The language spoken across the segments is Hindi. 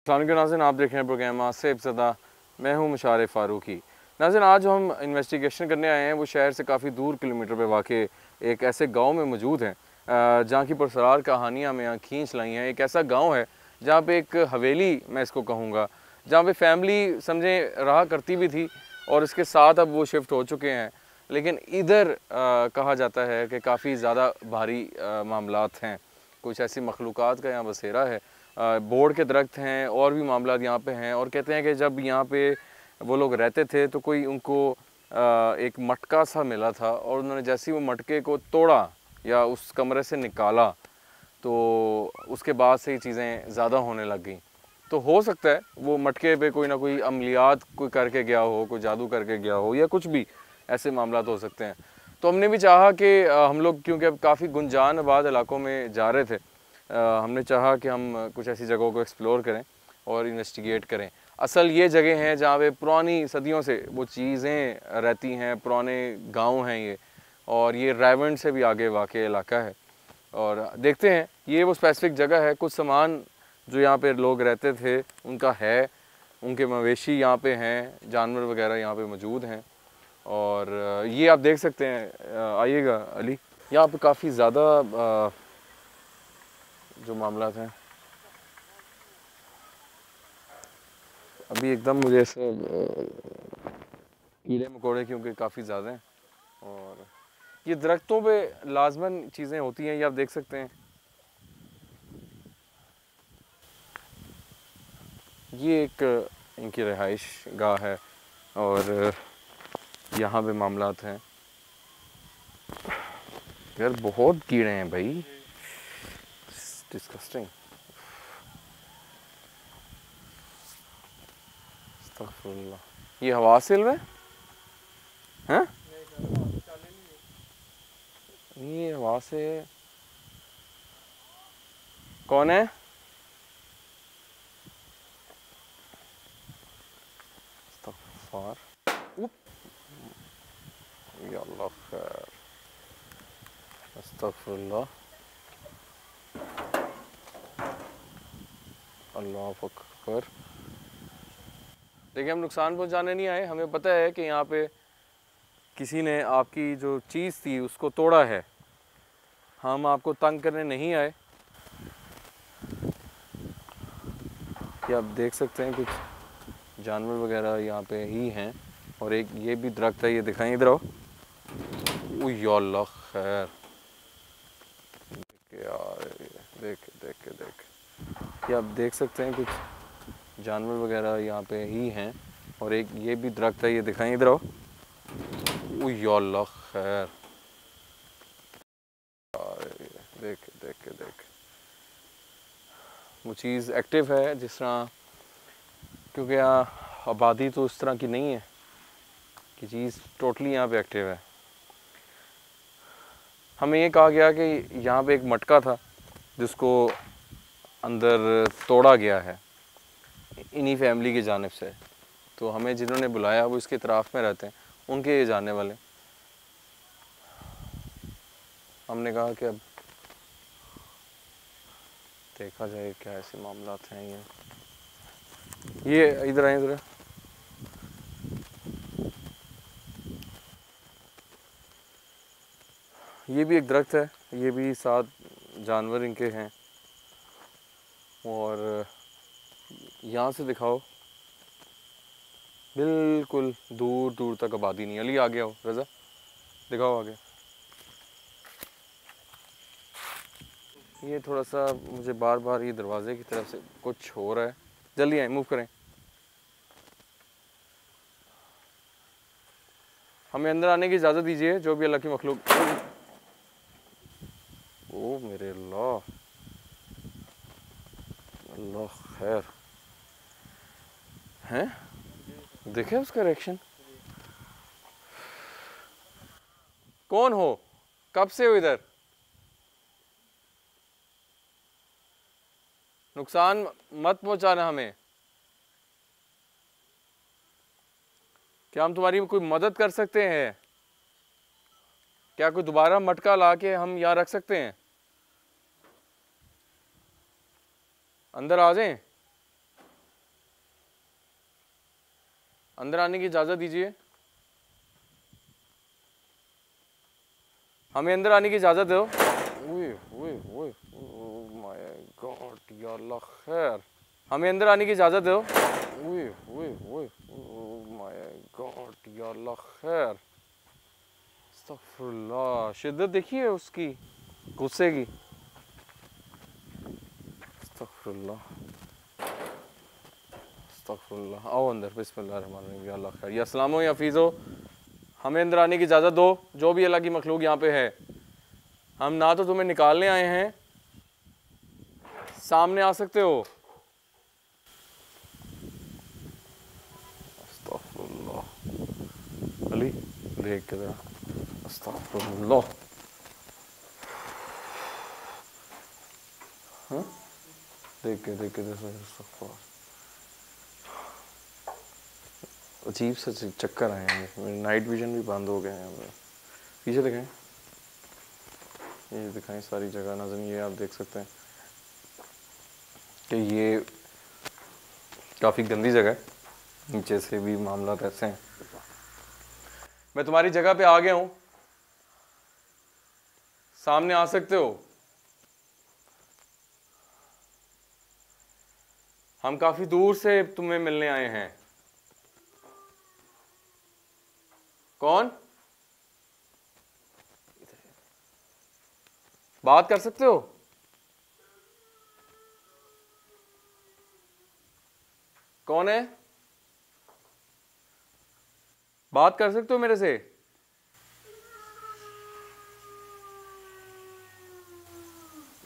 अस्सलाम वालेकुम नाज़रीन, आप देख रहे हैं प्रोग्राम आज से इब्तदा। मैं हूं मुशारे फ़ारूकी। नाज़रीन, आज हम इन्वेस्टिगेशन करने आए हैं। वो शहर से काफ़ी दूर किलोमीटर पे वाक़ एक ऐसे गांव में मौजूद हैं जहां की पुरसरार कहानियां हमें यहाँ खींच लाई हैं। एक ऐसा गांव है जहां पे एक हवेली, मैं इसको कहूँगा, जहाँ पे फैमिली समझें रहा करती भी थी और इसके साथ अब वो शिफ्ट हो चुके हैं। लेकिन इधर कहा जाता है कि काफ़ी ज़्यादा भारी मामलात हैं। कुछ ऐसी मखलूक़ात का यहाँ बसेरा है। बोर्ड के दरख्त हैं और भी मामला यहाँ पे हैं। और कहते हैं कि जब यहाँ पे वो लोग रहते थे तो कोई उनको एक मटका सा मिला था और उन्होंने जैसे ही वो मटके को तोड़ा या उस कमरे से निकाला तो उसके बाद से ही चीज़ें ज़्यादा होने लग गई। तो हो सकता है वो मटके पे कोई ना कोई अमलियात कोई करके गया हो, कोई जादू करके गया हो, या कुछ भी ऐसे मामला तो हो सकते हैं। तो हमने भी चाहा कि हम लोग, क्योंकि अब काफ़ी गुंजान आबाद इलाकों में जा रहे थे, हमने चाहा कि हम कुछ ऐसी जगहों को एक्सप्लोर करें और इन्वेस्टिगेट करें। असल ये जगह हैं जहाँ पे पुरानी सदियों से वो चीज़ें रहती हैं, पुराने गांव हैं ये, और ये रायवंड से भी आगे वाक़ई इलाका है। और देखते हैं, ये वो स्पेसिफिक जगह है। कुछ सामान जो यहाँ पे लोग रहते थे उनका है, उनके मवेशी यहाँ पे हैं, जानवर वगैरह यहाँ पे मौजूद हैं। और ये आप देख सकते हैं, आइएगा अली, यहाँ पे काफ़ी ज़्यादा जो मामला हैं अभी एकदम मुझे ऐसे कीड़े मकोड़े क्योंकि काफ़ी ज़्यादा हैं। और ये दरख्तों पे लाजमन चीज़ें होती हैं, ये आप देख सकते हैं। ये एक इनकी रिहाइश गाह है और यहाँ पे मामलात हैं। यार बहुत कीड़े हैं भाई, डिस्गस्टिंग। अस्तगफुरुल्लाह। ये हवा से है हैं? ये हवा से कौन है? अस्तगफार, या अल्लाह खैर, अस्तगफुरुल्लाह, अल्लाह अकबर। देखिए, हम नुकसान पहुंचाने नहीं आए। हमें पता है कि यहाँ पे किसी ने आपकी जो चीज़ थी उसको तोड़ा है। हम आपको तंग करने नहीं आए। कि आप देख सकते हैं कुछ जानवर वगैरह यहाँ पे ही हैं। और एक ये भी दरख्त है, ये दिखाएं, इधर आओ। या अल्लाह खैर, यार देख देख देख, ये आप देख सकते हैं कुछ जानवर वगैरह यहाँ पे ही हैं। और एक ये भी दरख्त है, ये दिखाएं, इधर आओ। या अल्लाह खैर, देख देख देख, वो चीज़ एक्टिव है जिस तरह, क्योंकि यहाँ आबादी तो इस तरह की नहीं है कि चीज़ टोटली यहाँ पे एक्टिव है। हमें ये कहा गया कि यहाँ पे एक मटका था जिसको अंदर तोड़ा गया है इन्हीं फैमिली की जानिब से। तो हमें जिन्होंने बुलाया वो इसके इतराफ़ में रहते हैं, उनके ये जानने वाले। हमने कहा कि अब देखा जाए क्या ऐसे मामला हैं। ये इधर आए, इधर। ये भी एक दरख्त है, ये भी 7 जानवर इनके हैं। और यहाँ से दिखाओ, बिल्कुल दूर दूर तक आबादी नहीं। अली आ गया हो, रज़ा दिखाओ आगे। ये थोड़ा सा मुझे बार बार ये दरवाजे की तरफ से कुछ हो रहा है। जल्दी आए, मूव करें। हमें अंदर आने की इजाज़त दीजिए, जो भी अल्लाह की मखलूक। ओ मेरे अल्लाह, अल्लाह खैर हैं। देखे उसका रिएक्शन। कौन हो, कब से हो इधर? नुकसान मत पहुंचाना हमें। क्या हम तुम्हारी कोई मदद कर सकते हैं? क्या कोई दोबारा मटका ला के हम यहाँ रख सकते हैं? अंदर आ जाएं। अंदर आने की इजाज़त दीजिए, हमें अंदर आने की इजाज़त दो। ओए ओए ओए, ओह माय गॉड, या अल्लाह खैर, हमें अंदर आने की इजाज़त दो। ओए ओए ओए, ओह माय गॉड, या अल्लाह खैर। अस्तगफुरुल्लाह, शिद्दत देखिए उसकी, गुस्से की। अस्तगफुरुल्लाह अस्तगफुरुल्लाह। आओ अंदर, बिस्मिल्लाहिर्रहमानिर्रहीम, या अल्लाह खैर। या अस्सलाम या हफीज़ो, हमें अंदर आने की इजाज़त दो, जो भी अल्लाह की मखलूक यहाँ पे है। हम ना तो तुम्हें निकालने आए हैं, सामने आ सकते हो। अस्तगफुरुल्लाह, अली देख के जरा, अस्तगफुरुल्लाह। हाँ देख के अस्तगफुरुल्लाह। अजीब सा चक्कर आए हैं, मेरे नाइट विजन भी बंद हो गए हैं। पीछे देखें, ये दिखाएं सारी जगह नाज़रीन, ये आप देख सकते हैं कि ये काफ़ी गंदी जगह है, नीचे से भी मामला ऐसे हैं। मैं तुम्हारी जगह पे आ गया हूँ, सामने आ सकते हो। हम काफ़ी दूर से तुम्हें मिलने आए हैं। कौन? बात कर सकते हो? कौन है? बात कर सकते हो मेरे से?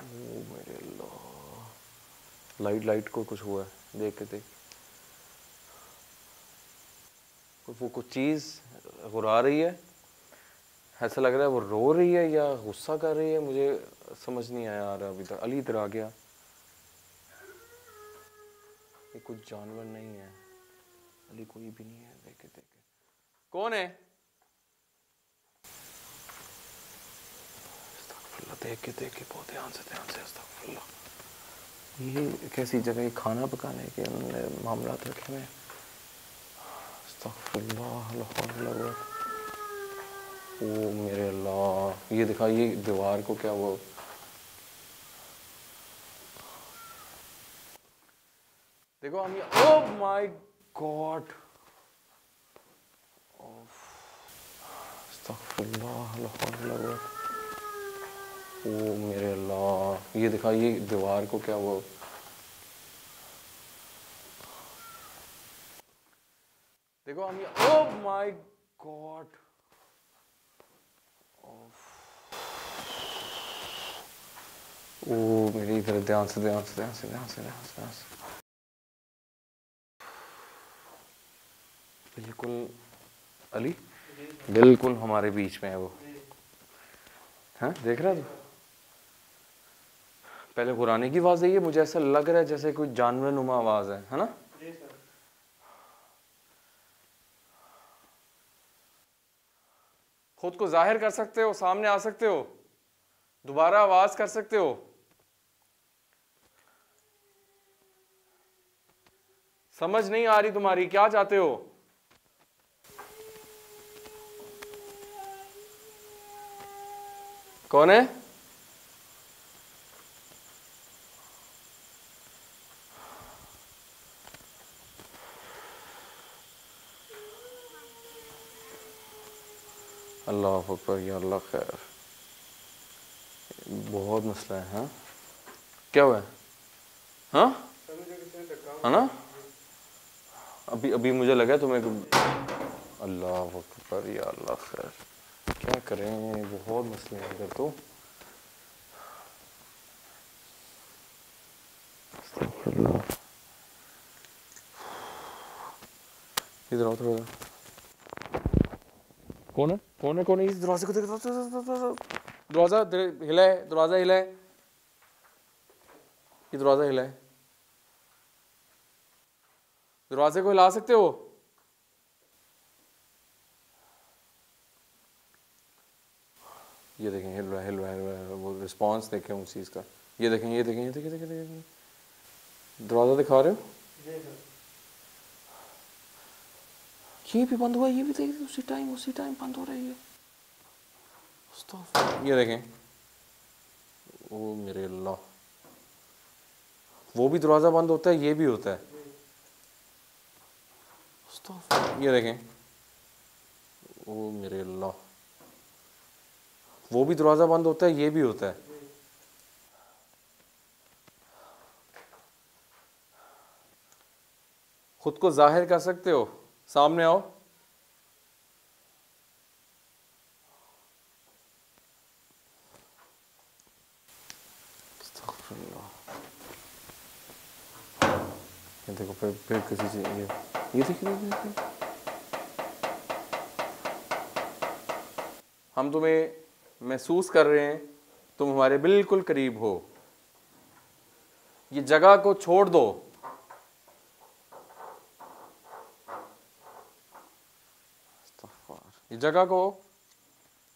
ओ मेरे अल्लाह, लाइट को कुछ हुआ है, देख के देख, वो कुछ चीज़ घुरा रही है, ऐसा लग रहा है वो रो रही है या गुस्सा कर रही है, मुझे समझ नहीं आया आ रहा अभी तक। अली इधर आ गया, ये कुछ जानवर नहीं है अली, कोई भी नहीं है, देखे देखे। कौन है? देख के बहुत ध्यान से अस्तगफुरुल्लाह। ये कैसी जगह, खाना पकाने के उन्होंने मामला रखे हुए। अस्तगफुरुल्लाह, ओ मेरे अल्लाह, ये दिखा, ये दीवार को क्या वो, देखो हम ये, ओह माय गॉड, अस्तगफुरुल्लाह, ओ मेरे अल्लाह, ये दिखा, ये दीवार को क्या वो, देखो हम ये, ओह माय गॉड, ओ मेरी इधर ध्यान से बिल्कुल अली, बिल्कुल हमारे बीच में है वो। हाँ देख रहा है तू? पहले कुरानी की आवाज़ आई है, मुझे ऐसा लग रहा है जैसे कोई जानवर नुमा आवाज़ है ना? खुद को जाहिर कर सकते हो, सामने आ सकते हो, दोबारा आवाज़ कर सकते हो। समझ नहीं आ रही तुम्हारी, क्या चाहते हो? कौन है? अल्लाह अकबर, या अल्लाह खैर, बहुत मसला है। हाँ क्या हुआ है? हाँ है ना, अभी अभी मुझे लगा तुम्हें, अल्लाह अकबर, या अल्लाह खैर, क्या करें, बहुत मसले हैं इधर तो। इधर आओ थोड़ा। कौन है इस दरवाजे को देख, दरवाजा हिला है, दरवाजा हिला है, ये दरवाजा हिला है, दरवाजे को हिला सकते हो? ये देखें, हिल रहा है, वो रिस्पॉन्स देखें उस चीज़ का। ये देखें, दरवाज़ा दिखा रहे हो? ये भी बंद हुआ, ये भी देखिए उसी टाइम बंद हो रही है। ये देखें, ओ मेरे अल्लाह, वो भी दरवाज़ा बंद होता है, ये भी होता है। ये देखें, ओ मेरे अल्लाह, वो भी दरवाज़ा बंद होता है, ये भी होता है। खुद को जाहिर कर सकते हो, सामने आओ। ये देखो, फिर किसी चीज़, ये देखिए, हम तुम्हें महसूस कर रहे हैं, तुम हमारे बिल्कुल करीब हो। ये जगह को छोड़ दो। ये जगह को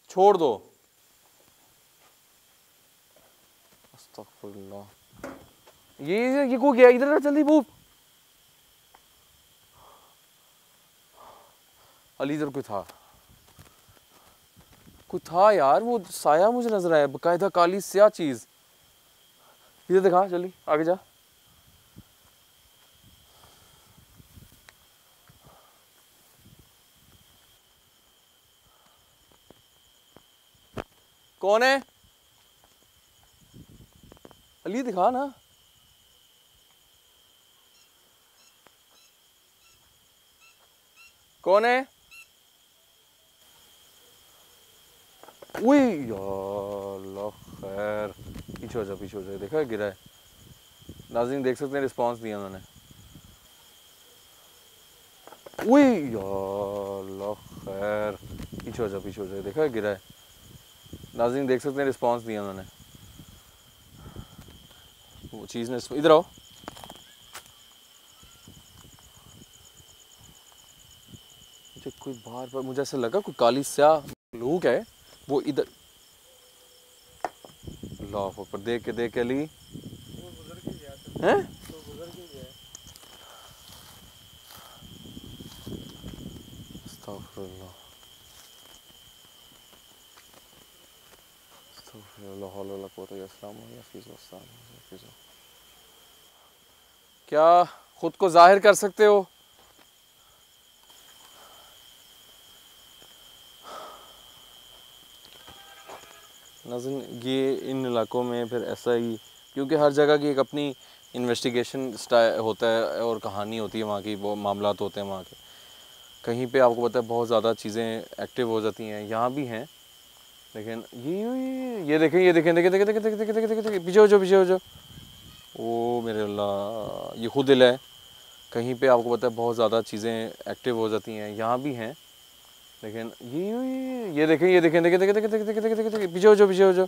छोड़ दो। अस्तगफुरुल्लाह। ये को गया इधर, जल्दी मूव। अली इधर कोई था यार, वो साया मुझे नजर आया, बकायदा काली स्याह चीज। इधर दिखा, जल्दी आगे जा। कौन है? अली दिखा ना। कौन है? अल्लाह खैर, पीछे हो जा, देखा गिरा है। नाज़रीन देख सकते हैं, रिस्पांस दिया उन्होंने। अल्लाह खैर, पीछे हो जा, देखा गिरा है। नाज़रीन देख सकते हैं, रिस्पांस दिया उन्होंने। वो चीज़ ने, इधर आओ। मुझे कोई बार मुझे ऐसा लगा कोई काली स्याह लूक है, वो इधर। अल्लाह पर देख के अली हैं? अस्तगफुरुल्लाह, क्या खुद को जाहिर कर सकते हो? नाज़रीन ये इन इलाकों में फिर ऐसा ही, क्योंकि हर जगह की एक अपनी इन्वेस्टिगेशन स्टाइल होता है और कहानी होती है वहाँ की, वो मामलात होते हैं वहाँ के। कहीं पे आपको पता है बहुत ज़्यादा चीज़ें एक्टिव हो जाती हैं, यहाँ भी हैं। लेकिन ये देखें, पीछे हो जाओ। ओ मेरे अल्लाह, ये खुद हिला है। कहीं पे आपको पता है बहुत ज़्यादा चीज़ें एक्टिव हो जाती हैं, यहाँ भी हैं। लेकिन ये देखें, पीछे हो जाओ।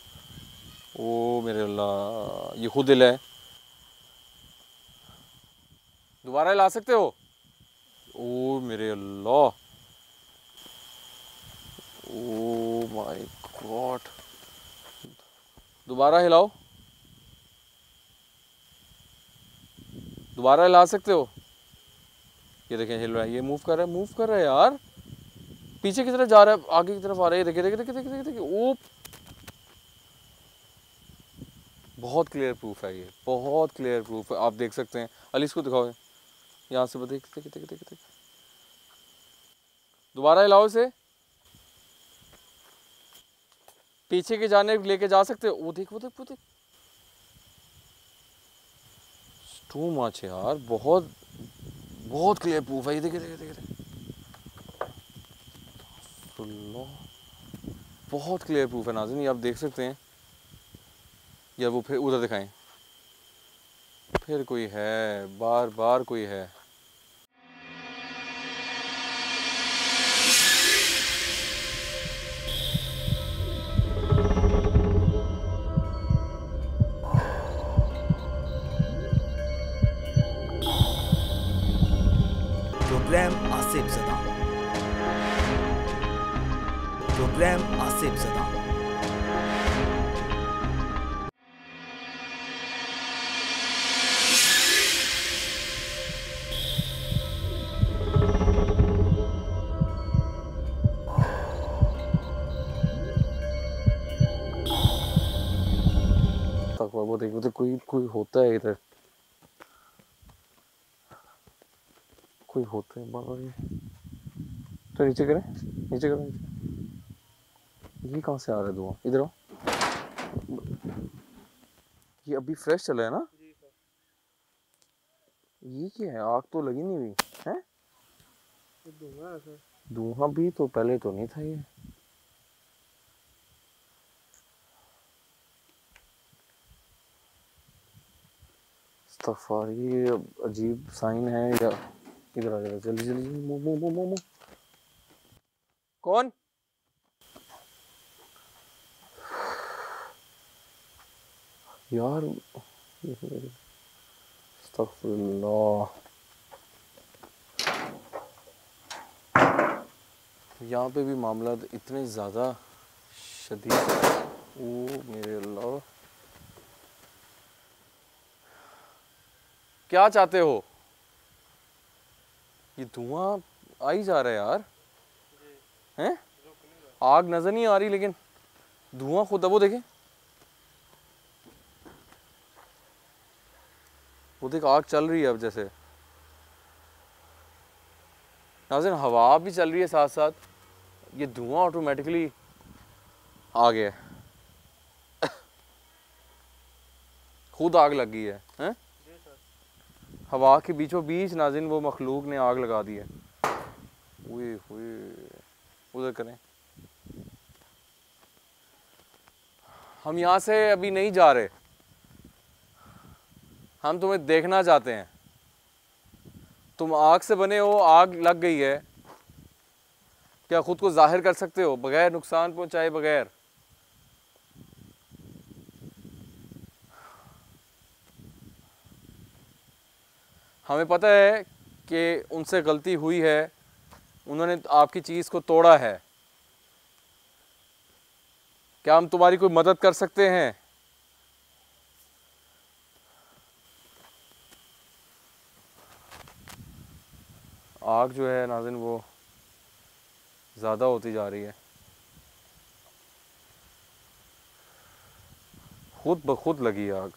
ओ मेरे अल्लाह, ये खुद हिला है। दोबारा हिला सकते हो? ओ मेरे अल्लाह, ओ माय गॉड, दोबारा हिलाओ, दोबारा हिला सकते हो? ये देखें हिल रहा है, ये मूव कर रहा है यार, पीछे की तरफ जा रहा है, आगे की तरफ आ रहा है। देखिए, ओ बहुत क्लियर प्रूफ है, ये बहुत क्लियर प्रूफ है, आप देख सकते हैं। अली इसको दिखाओ, यहाँ से देख, दोबारा हिलाओ इसे, पीछे के जाने लेके जा सकते हो। वो देख टू मच यार, बहुत क्लियर प्रूफ है। ये देख, बहुत क्लियर प्रूफ है नाज़रीन, ये आप देख सकते हैं। या वो फिर उधर दिखाएं, फिर कोई है, बार कोई है। प्रोग्राम आसिफ ज़दा। वो देखो तो कोई कोई होता है इधर, कोई होता है बाबा। ये तो नीचे करें, नीचे करो नीचे। ये कहाँ से आ रहा है धुआं? इधर आओ। ये अभी फ्रेश चला है ना? ये क्या है? आग तो लगी नहीं हुई है। धुआं भी तो पहले तो नहीं था ये। इस्तग़फ़ार, ये अजीब साइन है या? इधर आ जाओ जल्दी जल्दी, मुंह मुंह मुंह मुंह। कौन? यार अस्तग़फ़िरुल्लाह, यहाँ पे भी मामला इतने ज़्यादा शदीद। ओ मेरे अल्लाह, क्या चाहते हो? ये धुआं आ ही जा रहा है यार। हैं? आग नजर नहीं आ रही लेकिन धुआं खुद, वो देखें, वो देख आग चल रही है अब जैसे। नाज़रीन हवा भी चल रही है साथ साथ, ये धुआं ऑटोमेटिकली आ गया, खुद आग लग गई है? हवा के बीचों बीच नाज़रीन वो मखलूक ने आग लगा दी है। हुए उधर करें। हम यहाँ से अभी नहीं जा रहे, हम तुम्हें देखना चाहते हैं। तुम आग से बने हो, आग लग गई है, क्या खुद को जाहिर कर सकते हो बगैर नुकसान पहुंचाए बगैर? हमें पता है कि उनसे गलती हुई है, उन्होंने आपकी चीज़ को तोड़ा है। क्या हम तुम्हारी कोई मदद कर सकते हैं? आग जो है नाज़रीन वो ज़्यादा होती जा रही है, खुद ब खुद लगी आग।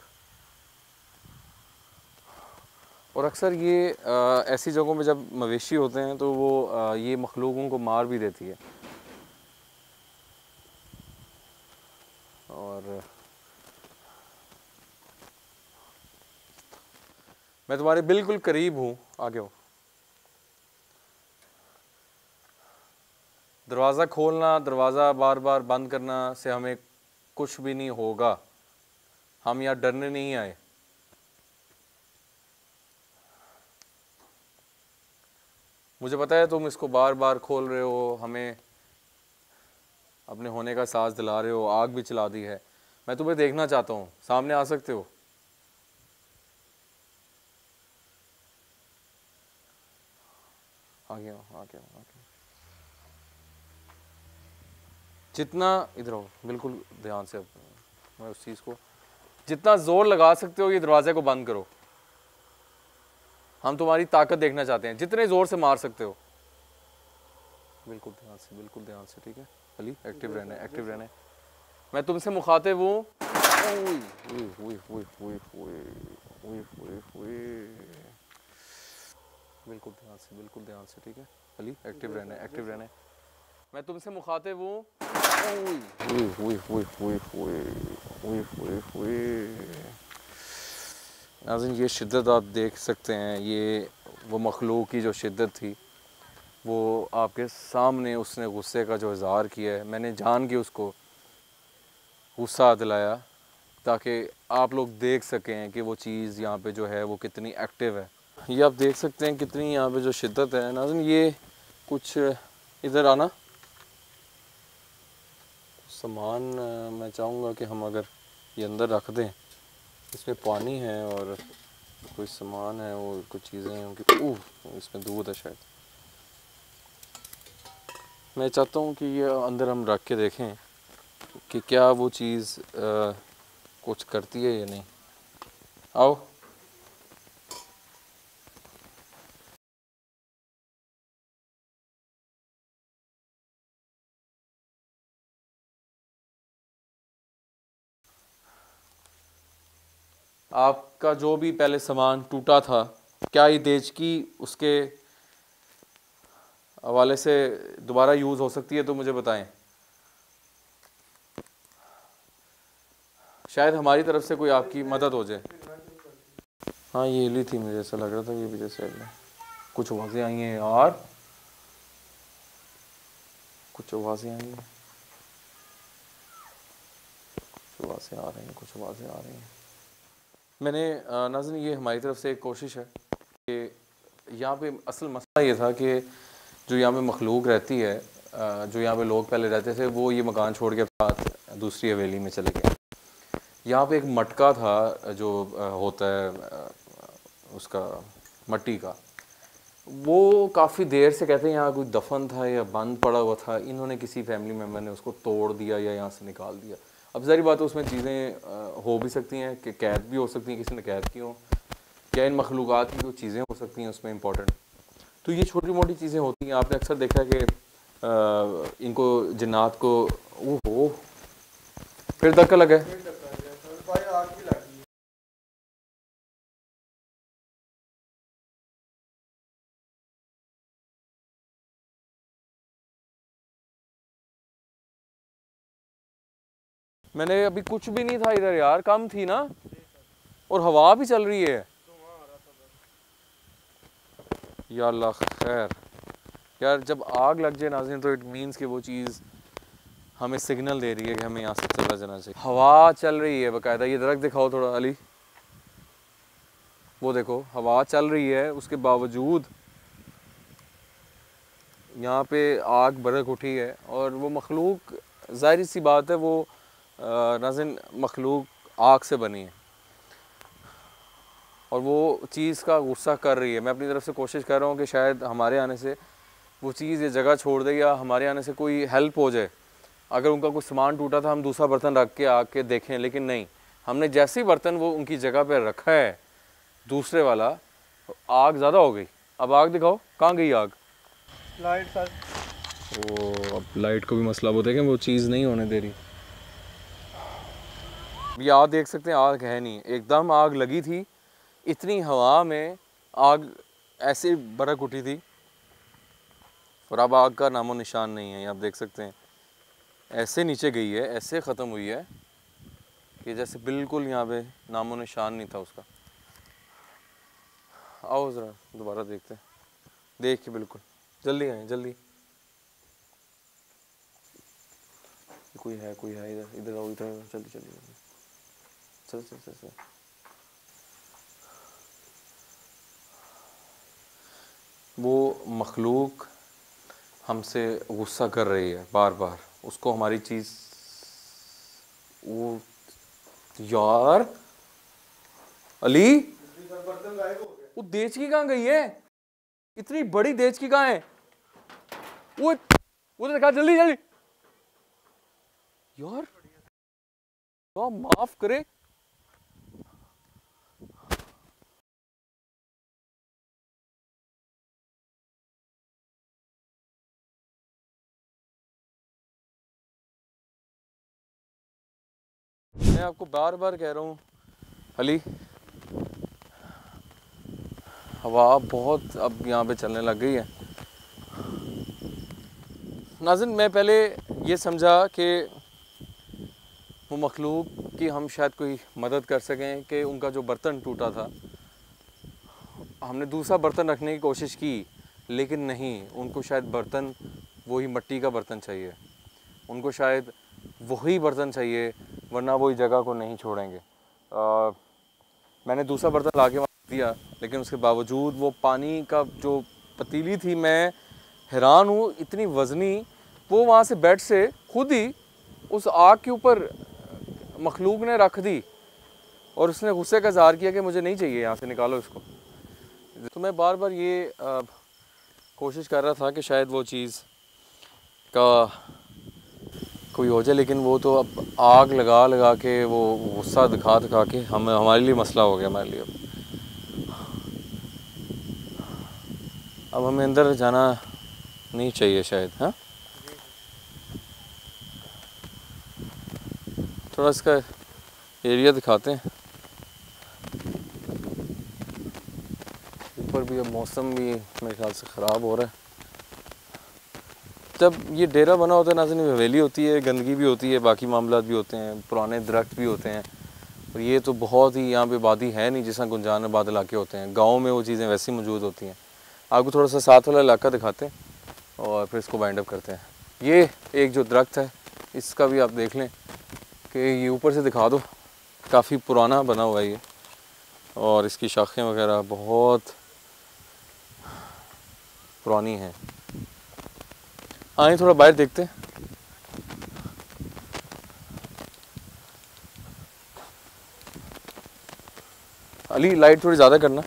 और अक्सर ये ऐसी जगहों में जब मवेशी होते हैं तो वो ये मखलूकों को मार भी देती है। और मैं तुम्हारे बिल्कुल करीब हूँ, आगे हो। दरवाज़ा खोलना, दरवाज़ा बार बार बंद करना से हमें कुछ भी नहीं होगा। हम यहाँ डरने नहीं आए। मुझे पता है तुम इसको बार बार खोल रहे हो, हमें अपने होने का एहसास दिला रहे हो, आग भी चला दी है। मैं तुम्हें देखना चाहता हूँ, सामने आ सकते हो? आगे आओ, आगे आओ, आगे। जितना इधर हो, बिल्कुल ध्यान से। अब मैं उस चीज़ को जितना ज़ोर लगा सकते हो ये दरवाजे को बंद करो। हम तुम्हारी ताकत देखना चाहते हैं, जितने ज़ोर से मार सकते हो। बिल्कुल ध्यान से, बिल्कुल ध्यान से, ठीक है अली? एक्टिव रहना है, एक्टिव रहना है। मैं तुमसे मुखातिब हूँ। बिल्कुल ध्यान से, बिल्कुल ध्यान से, ठीक है अली? एक्टिव रहना है, एक्टिव रहना है। मैं तुमसे मुखातिब हूँ। नाज़रीन ये शिद्दत आप देख सकते हैं, ये वो मखलूक की जो शिद्दत थी, वो आपके सामने उसने गुस्से का जो इज़हार किया है। मैंने जान के उसको गुस्सा दिलाया ताकि आप लोग देख सकें कि वो चीज़ यहाँ पे जो है वो कितनी एक्टिव है। ये आप देख सकते हैं कितनी यहाँ पे जो शिद्दत है। नाज़रीन ये कुछ इधर आना सामान, मैं चाहूँगा कि हम अगर ये अंदर रख दें, इसमें पानी है और कोई सामान है और कुछ चीज़ें हैं उनकी, इसमें दूध है शायद। मैं चाहता हूँ कि ये अंदर हम रख के देखें कि क्या वो चीज़ कुछ करती है या नहीं। आओ। आपका जो भी पहले सामान टूटा था, क्या ये देचकी उसके हवाले से दोबारा यूज़ हो सकती है? तो मुझे बताएं। शायद हमारी तरफ से कोई आपकी मदद हो जाए। हाँ, ये हिली थी, मुझे ऐसा लग रहा था ये भी जैसे कुछ आवाज़ें आई हैं यार, कुछ आवाज़ें आई हैं, कुछ आवाज़ें आ रही हैं, कुछ आवाज़ें आ रही हैं। मैंने नाज़रीन, ये हमारी तरफ से एक कोशिश है कि यहाँ पे असल मसला ये था कि जो यहाँ पे मखलूक रहती है, जो यहाँ पे लोग पहले रहते थे, वो ये मकान छोड़ के साथ दूसरी हवेली में चले गए। यहाँ पे एक मटका था जो होता है उसका मट्टी का, वो काफ़ी देर से कहते हैं यहाँ कोई दफन था या बंद पड़ा हुआ था, इन्होंने किसी फैमिली मेम्बर ने उसको तोड़ दिया या यहाँ से निकाल दिया। अब ज़ाहिर बात है उसमें चीज़ें हो भी सकती हैं कि कैद भी हो सकती हैं, किसी ने कैद की हो, या इन मखलूक़ात की जो चीज़ें हो सकती हैं उसमें इंपॉर्टेंट। तो ये छोटी मोटी चीज़ें होती हैं। आपने अक्सर देखा कि इनको जिन्नात को ओहो फिर धक्का लगा है। मैंने अभी कुछ भी नहीं था इधर यार, कम थी ना, और हवा भी चल रही है। या अल्लाह खैर यार, जब आग लग जाए नाज़रीन तो इट मीन्स कि वो चीज़ हमें सिग्नल दे रही है कि हमें यहाँ से चला जाना चाहिए। हवा चल रही है बाकायदा। ये दरख्त दिखाओ थोड़ा अली, वो देखो हवा चल रही है, उसके बावजूद यहाँ पे आग भड़क उठी है। और वो मखलूक, ज़ाहिर सी बात है, वो नाज़रीन मखलूक आग से बनी है और वो चीज़ का गुस्सा कर रही है। मैं अपनी तरफ से कोशिश कर रहा हूँ कि शायद हमारे आने से वो चीज़ ये जगह छोड़ दे या हमारे आने से कोई हेल्प हो जाए। अगर उनका कुछ सामान टूटा था, हम दूसरा बर्तन रख के आके देखें, लेकिन नहीं, हमने जैसे ही बर्तन वो उनकी जगह पर रखा है दूसरे वाला, आग ज़्यादा हो गई। अब आग दिखाओ, कहाँ गई आग? लाइट सर, वो अब लाइट को भी मसला वो देखें, वो चीज़ नहीं होने दे रही। ये आप देख सकते हैं आग है नहीं, एकदम आग लगी थी, इतनी हवा में आग ऐसे भड़क उठी थी और अब आग का नामो निशान नहीं है। ये आप देख सकते हैं ऐसे नीचे गई है, ऐसे ख़त्म हुई है कि जैसे बिल्कुल यहाँ पे नामो निशान नहीं था उसका। आओ ज़रा दोबारा देखते हैं, देख के बिल्कुल जल्दी आए, जल्दी। कोई है इधर, इधर आओ, इधर जल्दी जल्दी जल्दी, चल चल चल चल। वो मखलूक हमसे गुस्सा कर रही है बार बार, उसको हमारी चीज़, वो यार अली, वो देचकी कहाँ गई है? इतनी बड़ी देचकी कहाँ है? वो तो देखा, जल्दी जल्दी यार, तो माफ करे। मैं आपको बार बार कह रहा हूँ अली, हवा बहुत अब यहाँ पे चलने लग गई है। नाज़रीन, मैं पहले ये समझा कि वो मखलूक की हम शायद कोई मदद कर सकें कि उनका जो बर्तन टूटा था, हमने दूसरा बर्तन रखने की कोशिश की, लेकिन नहीं, उनको शायद बर्तन वही मिट्टी का बर्तन चाहिए, उनको शायद वही बर्तन चाहिए, वरना वो इस जगह को नहीं छोड़ेंगे। मैंने दूसरा बर्तन ला के वहाँ दिया, लेकिन उसके बावजूद वो पानी का जो पतीली थी, मैं हैरान हूँ, इतनी वज़नी, वो वहाँ से बेड से खुद ही उस आग के ऊपर मखलूक ने रख दी और उसने गुस्से का इज़हार किया कि मुझे नहीं चाहिए, यहाँ से निकालो इसको। तो मैं बार बार ये कोशिश कर रहा था कि शायद वो चीज़ का कोई हो जाए, लेकिन वो तो अब आग लगा लगा के, वो गुस्सा दिखा दिखा के हमारे लिए मसला हो गया, हमारे लिए। अब हमें अंदर जाना नहीं चाहिए शायद। हाँ, थोड़ा इसका एरिया दिखाते हैं। भी अब मौसम भी मेरे ख्याल से ख़राब हो रहा है। जब ये डेरा बना होता है नाज़रीन, हवेली होती है, गंदगी भी होती है, बाकी मामला भी होते हैं, पुराने दरख्त भी होते हैं। और ये तो बहुत ही यहाँ पे आबादी है नहीं, जिस तरह गुंजान आबाद इलाके होते हैं। गाँव में वो चीज़ें वैसी मौजूद होती हैं। आपको थोड़ा सा साथ वाला इलाका दिखाते हैं और फिर इसको वाइंड अप करते हैं। ये एक जो दरख्त है इसका भी आप देख लें कि ये ऊपर से दिखा दो, काफ़ी पुराना बना हुआ है ये, और इसकी शाखें वगैरह बहुत पुरानी हैं। आइए थोड़ा बाहर देखते हैं। अली लाइट थोड़ी ज़्यादा करना।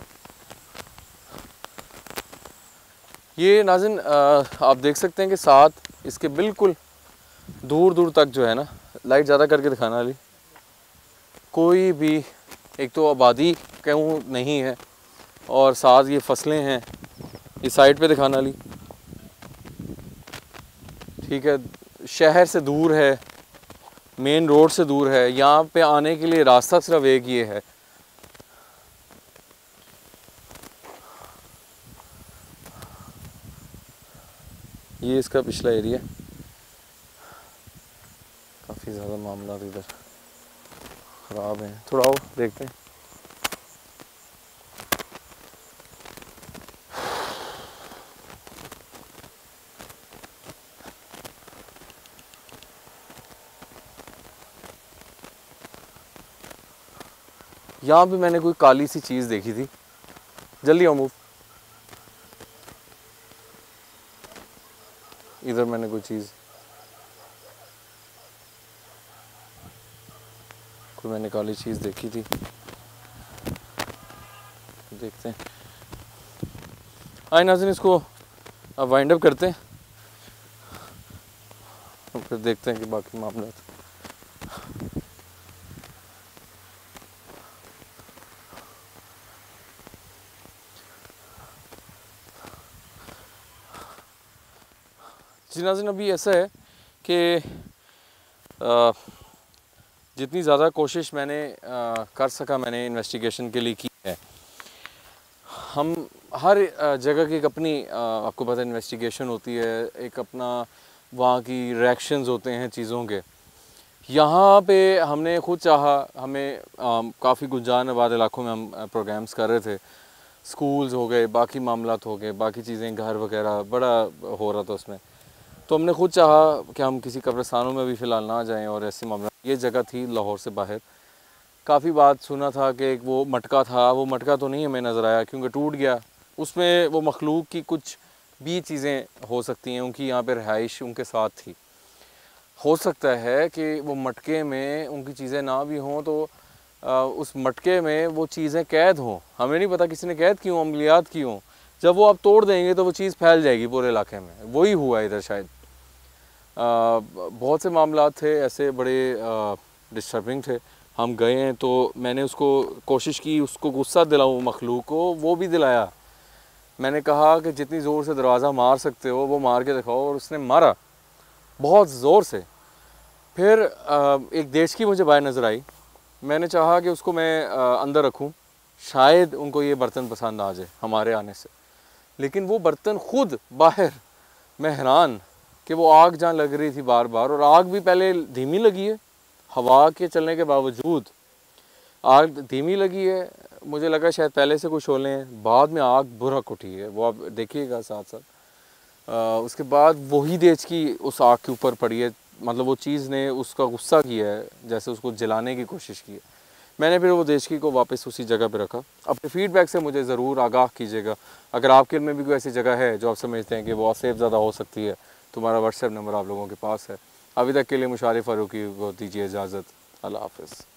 ये नाज़रीन आप देख सकते हैं कि साथ इसके बिल्कुल दूर दूर तक जो है ना, लाइट ज़्यादा करके दिखाना अली, कोई भी एक तो आबादी कहूँ नहीं है, और साथ ये फसलें हैं। इस साइड पे दिखाना अली, ठीक है, शहर से दूर है, मेन रोड से दूर है। यहाँ पे आने के लिए रास्ता सिर्फ एक ये है। ये इसका पिछला एरिया, काफ़ी ज़्यादा मामला इधर ख़राब हैं। थोड़ा और देखते हैं। यहाँ पे मैंने कोई काली सी चीज़ देखी थी, जल्दी आओ मूव। इधर मैंने कोई चीज़, कोई मैंने काली चीज़ देखी थी, देखते हैं। आए नाज़रीन, इसको अब वाइंड अप करते हैं और फिर देखते हैं कि बाकी मामला। जी नाज़रीन, अभी ऐसा है कि जितनी ज़्यादा कोशिश मैंने कर सका मैंने इन्वेस्टिगेशन के लिए की है। हम हर जगह की एक अपनी आपको पता है इन्वेस्टिगेशन होती है, एक अपना वहाँ की रिएक्शंस होते हैं चीज़ों के। यहाँ पे हमने खुद चाहा, हमें काफ़ी गुंजान आबाद इलाकों में हम प्रोग्राम्स कर रहे थे, स्कूल्स हो गए, बाकी मामलात हो गए, बाकी चीज़ें, घर वगैरह बड़ा हो रहा था उसमें। तो हमने खुद चाहा कि हम किसी कब्रिस्तानों में भी फ़िलहाल ना जाएं और ऐसी मामला। ये जगह थी लाहौर से बाहर, काफ़ी बात सुना था कि एक वो मटका था, वो मटका तो नहीं हमें नज़र आया क्योंकि टूट गया। उसमें वो मखलूक की कुछ भी चीज़ें हो सकती हैं, उनकी यहाँ पे रहाइश उनके साथ थी। हो सकता है कि वो मटके में उनकी चीज़ें ना भी हों, तो उस मटके में वो चीज़ें कैद हों। हमें नहीं पता किसी ने कैद की हों, अमलियात की हों। जब वो आप तोड़ देंगे तो वो चीज़ फैल जाएगी पूरे इलाके में। वही हुआ इधर शायद। बहुत से मामला थे ऐसे बड़े डिस्टर्बिंग थे। हम गए हैं तो मैंने उसको कोशिश की, उसको गुस्सा दिलाऊं मखलूक को, वो भी दिलाया। मैंने कहा कि जितनी ज़ोर से दरवाज़ा मार सकते हो वो मार के दिखाओ, और उसने मारा बहुत ज़ोर से। फिर एक देश की मुझे बाय नज़र आई, मैंने चाहा कि उसको मैं अंदर रखूं, शायद उनको ये बर्तन पसंद आ जाए हमारे आने से। लेकिन वो बर्तन ख़ुद बाहर, मैं हैरान कि वो आग जहाँ लग रही थी बार बार, और आग भी पहले धीमी लगी है, हवा के चलने के बावजूद आग धीमी लगी है। मुझे लगा शायद पहले से कुछ शोले हैं, बाद में आग भुरक उठी है, वो आप देखिएगा साथ साथ। उसके बाद वही देश की उस आग के ऊपर पड़ी है, मतलब वो चीज़ ने उसका गुस्सा किया है, जैसे उसको जलाने की कोशिश की है। मैंने फिर वो देशकी को वापस उसी जगह पे रखा। अपने फीडबैक से मुझे ज़रूर आगाह कीजिएगा। अगर आपके में भी कोई ऐसी जगह है जो आप समझते हैं कि वो सेफ ज़्यादा हो सकती है, तो हमारा व्हाट्सएप नंबर आप लोगों के पास है। अभी तक के लिए मुशारे फ़ारूकी को दीजिए इजाज़त। अल्लाह हाफ़िज़।